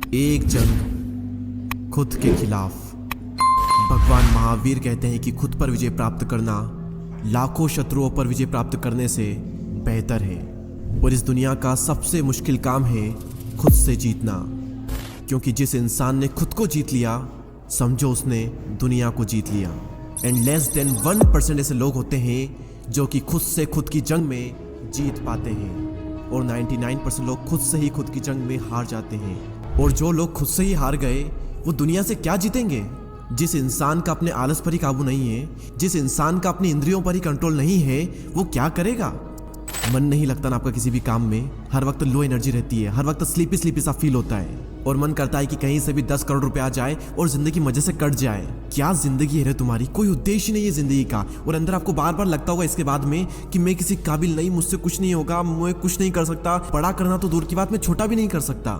एक जंग खुद के खिलाफ। भगवान महावीर कहते हैं कि खुद पर विजय प्राप्त करना लाखों शत्रुओं पर विजय प्राप्त करने से बेहतर है। और इस दुनिया का सबसे मुश्किल काम है खुद से जीतना, क्योंकि जिस इंसान ने खुद को जीत लिया समझो उसने दुनिया को जीत लिया। एंड लेस देन 1% ऐसे लोग होते हैं जो कि खुद से खुद की जंग में जीत पाते हैं, और 99% लोग खुद से ही खुद की जंग में हार जाते हैं। और जो लोग खुद से ही हार गए वो दुनिया से क्या जीतेंगे? जिस इंसान का अपने आलस पर ही काबू नहीं है, जिस इंसान का अपनी इंद्रियों पर ही कंट्रोल नहीं है, वो क्या करेगा? मन नहीं लगता ना आपका किसी भी काम में, हर वक्त लो एनर्जी रहती है, हर वक्त स्लीपी स्लीपी सा फील होता है, और मन करता है कि कहीं से भी 10 करोड़ रुपए आ जाए और जिंदगी मजे से कट जाए। क्या जिंदगी है रे तुम्हारी? कोई उद्देश्य नहीं है जिंदगी का, और अंदर आपको बार बार लगता होगा इसके बाद में कि मैं किसी काबिल नहीं, मुझसे कुछ नहीं होगा, मैं कुछ नहीं कर सकता, बड़ा करना तो दूर की बात, मैं छोटा भी नहीं कर सकता।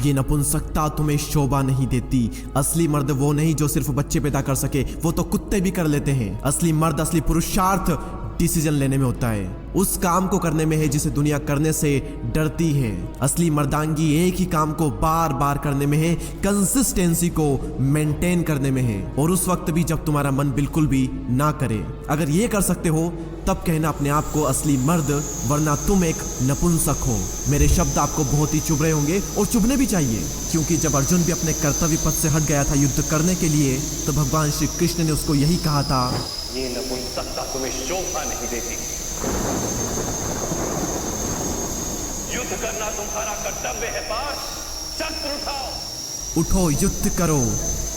ये नपुंसकता तुम्हें शोभा नहीं देती। असली मर्द वो नहीं जो सिर्फ बच्चे पैदा कर सके, वो तो कुत्ते भी कर लेते हैं। असली मर्द, असली पुरुषार्थ डिसीजन लेने में होता है, उस काम को करने में है जिसे दुनिया करने से डरती है। असली मर्दांगी एक ही काम को बार बार करने में है, कंसिस्टेंसी को मेंटेन करने में है, और उस वक्त भी जब तुम्हारा मन बिल्कुल भी ना करे। अगर ये कर सकते हो तब कहना अपने आप को असली मर्द, वरना तुम एक नपुंसक हो। मेरे शब्द आपको बहुत ही चुभ रहे होंगे, और चुभने भी चाहिए, क्योंकि जब अर्जुन भी अपने कर्तव्य पथ से हट गया था युद्ध करने के लिए, तो भगवान श्री कृष्ण ने उसको यही कहा था, ये नपुंसकता तुम्हें शोभा नहीं देती। युद्ध करना तुम्हारा कर्तव्य है पार्थ, शस्त्र उठाओ। उठो, युद्ध करो,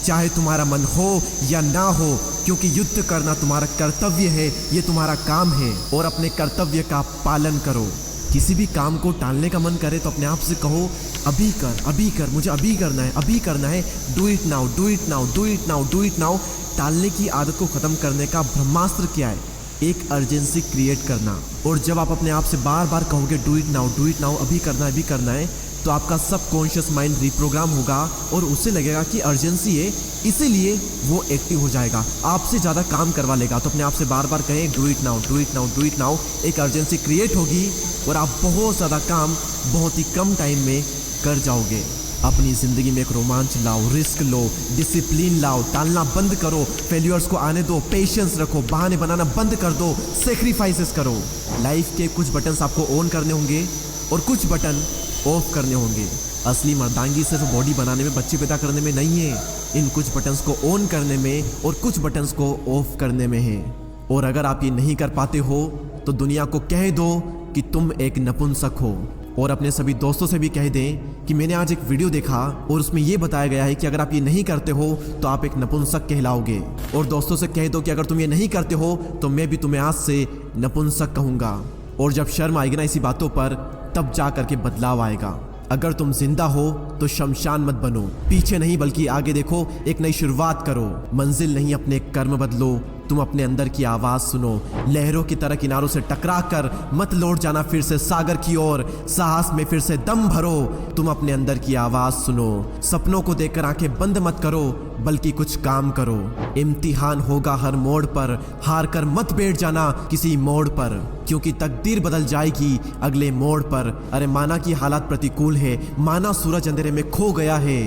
चाहे तुम्हारा मन हो या ना हो, क्योंकि युद्ध करना तुम्हारा कर्तव्य है, ये तुम्हारा काम है, और अपने कर्तव्य का पालन करो। किसी भी काम को टालने का मन करे तो अपने आप से कहो, अभी कर, अभी कर, मुझे अभी करना है, अभी करना है, do it now, do it now, do it now, do it now. टालने की आदत को खत्म करने का ब्रह्मास्त्र क्या है? एक अर्जेंसी क्रिएट करना। और जब आप अपने आप से बार बार कहोगे do it now, do it now, अभी करना है, अभी करना है, तो आपका सबकॉन्शियस माइंड रिप्रोग्राम होगा, और उसे लगेगा कि अर्जेंसी है, इसीलिए वो एक्टिव हो जाएगा, आपसे ज़्यादा काम करवा लेगा। तो अपने आप से बार बार कहें do it now, do it now, do it now. एक अर्जेंसी क्रिएट होगी और आप बहुत ज़्यादा काम बहुत ही कम टाइम में कर जाओगे। अपनी ज़िंदगी में एक रोमांच लाओ, रिस्क लो, डिसिप्लिन लाओ, टालना बंद करो, फेल्यूर्स को आने दो, पेशेंस रखो, बहाने बनाना बंद कर दो, सेक्रीफाइसेस करो। लाइफ के कुछ बटन्स आपको ऑन करने होंगे और कुछ बटन ऑफ करने होंगे। असली मर्दांगी सिर्फ बॉडी बनाने में, बच्चे पैदा करने में नहीं है, इन कुछ बटन्स को ऑन करने में और कुछ बटन्स को ऑफ करने में है। और अगर आप ये नहीं कर पाते हो तो दुनिया को कह दो कि तुम एक नपुंसक हो, और अपने सभी दोस्तों से भी कह दें कि मैंने आज एक वीडियो देखा और उसमें यह बताया गया है कि अगर आप ये नहीं करते हो तो आप एक नपुंसक कहलाओगे। और दोस्तों से कह दो कि अगर तुम ये नहीं करते हो तो मैं भी तुम्हें आज से नपुंसक कहूँगा। और जब शर्म आएगी ना इसी बातों पर, तब जा करके बदलाव आएगा। अगर तुम जिंदा हो तो शमशान मत बनो, पीछे नहीं बल्कि आगे देखो, एक नई शुरुआत करो। मंजिल नहीं, अपने कर्म बदलो। तुम अपने अंदर की आवाज सुनो, लहरों की तरह किनारों से टकरा कर मत लौट जाना फिर से सागर की ओर, साहस में फिर से दम भरो। तुम अपने अंदर की आवाज सुनो, सपनों को देखकर आंखें बंद मत करो, बल्कि कुछ काम करो। इम्तिहान होगा हर मोड़ पर, हार कर मत बैठ जाना किसी मोड़ पर, क्योंकि तकदीर बदल जाएगी अगले मोड़ पर। अरे माना कि हालात प्रतिकूल है, माना सूरज अंधेरे में खो गया है,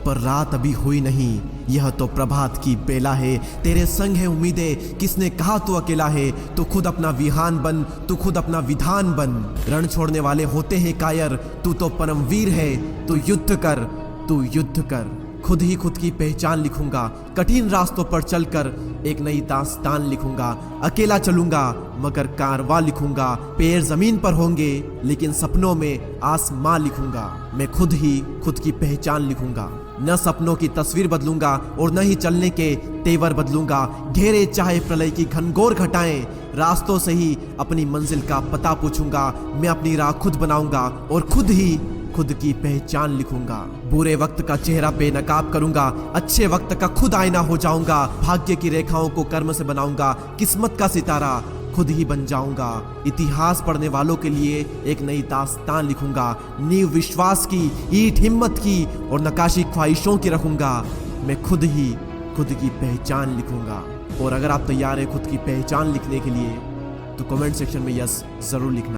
पर रात अभी हुई नहीं, यह तो प्रभात की बेला है। तेरे संग है उम्मीदें, किसने कहा तू अकेला है? तू खुद अपना विहान बन, तू खुद अपना विधान बन। रण छोड़ने वाले होते हैं कायर, तू तो परमवीर है, तू युद्ध कर, तू युद्ध कर। खुद ही खुद की पहचान लिखूंगा, कठिन रास्तों पर चलकर एक नई दास्तान लिखूंगा। अकेला चलूंगा मगर कारवां लिखूंगा, पैर जमीन पर होंगे लेकिन सपनों में आसमां लिखूंगा। मैं खुद ही खुद की पहचान लिखूंगा, न सपनों की तस्वीर बदलूंगा और न ही चलने के तेवर बदलूंगा। घेरे चाहे प्रलय की घनघोर घटाएं, रास्तों से ही अपनी मंजिल का पता पूछूंगा। मैं अपनी राह खुद बनाऊंगा और खुद ही खुद की पहचान लिखूंगा। बुरे वक्त का चेहरा बेनकाब करूंगा, अच्छे वक्त का खुद आईना हो जाऊंगा। भाग्य की रेखाओं को कर्म से बनाऊंगा, किस्मत का सितारा खुद ही बन जाऊंगा। इतिहास पढ़ने वालों के लिए एक नई दास्तान लिखूंगा। नींव विश्वास की, ईंट हिम्मत की और नक्काशी ख्वाहिशों की रखूंगा। मैं खुद ही खुद की पहचान लिखूंगा। और अगर आप तैयार हैं खुद की पहचान लिखने के लिए तो कमेंट सेक्शन में यस जरूर लिखना।